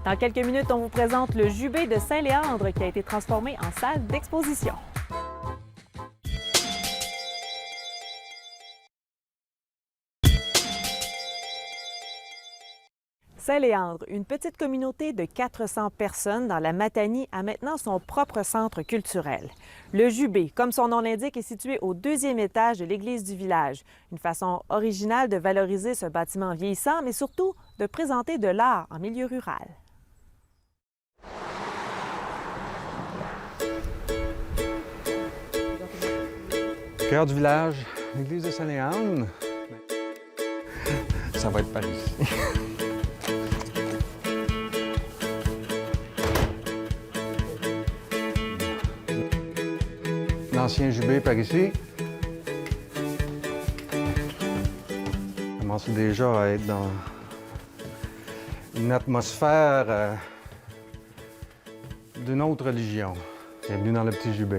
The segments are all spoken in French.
Dans quelques minutes, on vous présente le Jubé de Saint-Léandre qui a été transformé en salle d'exposition. Saint-Léandre, une petite communauté de 400 personnes dans la Matanie, a maintenant son propre centre culturel. Le Jubé, comme son nom l'indique, est situé au 2e étage de l'église du village. Une façon originale de valoriser ce bâtiment vieillissant, mais surtout de présenter de l'art en milieu rural. Cœur du village, l'église de Saint-Léandre. Ça va être par ici. L'ancien Jubé par ici. On commence déjà à être dans une atmosphère d'une autre religion. Bienvenue dans le petit Jubé.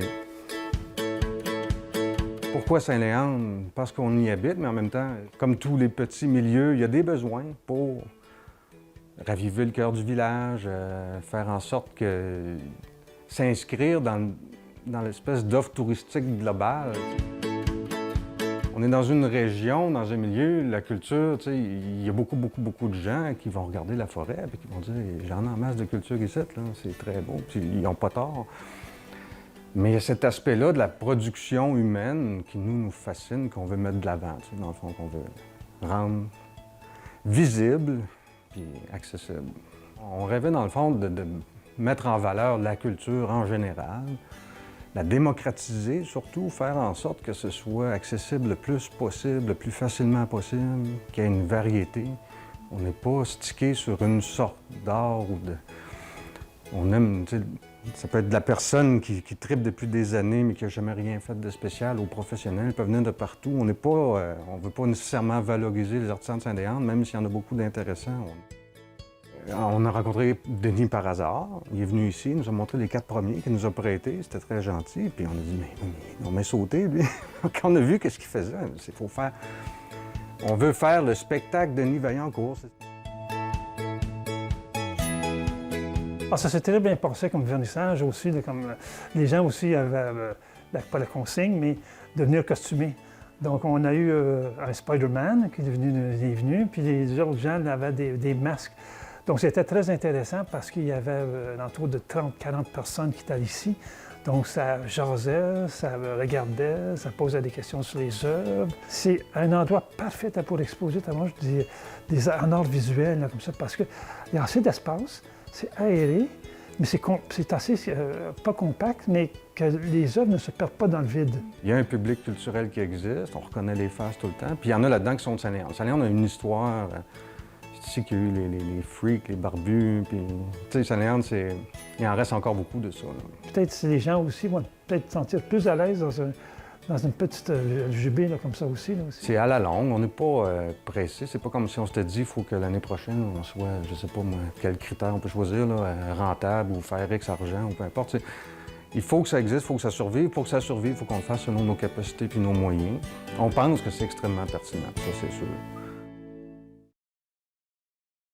Pourquoi Saint-Léandre? Parce qu'on y habite, mais en même temps, comme tous les petits milieux, il y a des besoins pour raviver le cœur du village, faire en sorte que s'inscrire dans l'espèce d'offre touristique globale. On est dans une région, dans un milieu, la culture, tu sais, il y a beaucoup de gens qui vont regarder la forêt et qui vont dire « J'en ai en masse de culture ici, là, c'est très beau », puis ils n'ont pas tort. Mais il y a cet aspect-là de la production humaine qui nous fascine, qu'on veut mettre de l'avant, tu sais, dans le fond, qu'on veut rendre visible puis accessible. On rêvait, dans le fond, de mettre en valeur la culture en général, la démocratiser, surtout faire en sorte que ce soit accessible le plus possible, le plus facilement possible, qu'il y ait une variété. On n'est pas stické sur une sorte d'art ou de... On aime, tu sais, ça peut être de la personne qui tripe depuis des années mais qui n'a jamais rien fait de spécial, aux professionnels, peuvent venir de partout. On n'est pas, on ne veut pas nécessairement valoriser les artisans de Saint-Léandre, même s'il y en a beaucoup d'intéressants. On a rencontré Denis par hasard. Il est venu ici, il nous a montré les 4 premiers qu'il nous a prêtés. C'était très gentil. Puis on a dit, mais on m'a sauté, lui. Quand on a vu qu'est-ce qu'il faisait, il faut faire... On veut faire le spectacle de Denis Vaillancourt. Ah, ça s'est très bien passé comme vernissage aussi. Là, comme, les gens aussi avaient, pas la consigne, mais de venir costumer. Donc on a eu un Spider-Man qui est venu, puis les autres gens avaient des masques. Donc c'était très intéressant parce qu'il y avait autour de 30-40 personnes qui étaient ici. Donc ça jasait, ça regardait, ça posait des questions sur les œuvres. C'est un endroit parfait pour exposer, je dis, en art visuel, là, comme ça, parce qu'il y a assez d'espace, c'est aéré, mais c'est assez, pas compact, mais que les œuvres ne se perdent pas dans le vide. Il y a un public culturel qui existe, on reconnaît les faces tout le temps, puis il y en a là-dedans qui sont de Saint-Léandre. Saint-Léandre a une histoire... C'est ici qu'il y a eu les freaks, les barbus, puis... Tu sais, Saint-Léandre, il en reste encore beaucoup de ça. Peut-être que les gens aussi vont peut-être se sentir plus à l'aise dans une petite Jubé, là, comme ça aussi. C'est à la longue, on n'est pas pressé. C'est pas comme si on s'était dit qu'il faut que l'année prochaine, on soit, je sais pas moi, quel critère on peut choisir, là, rentable ou faire X argent ou peu importe. T'sais. Il faut que ça existe, il faut que ça survive. Pour que ça survive, il faut qu'on le fasse selon nos capacités puis nos moyens. On pense que c'est extrêmement pertinent, ça c'est sûr.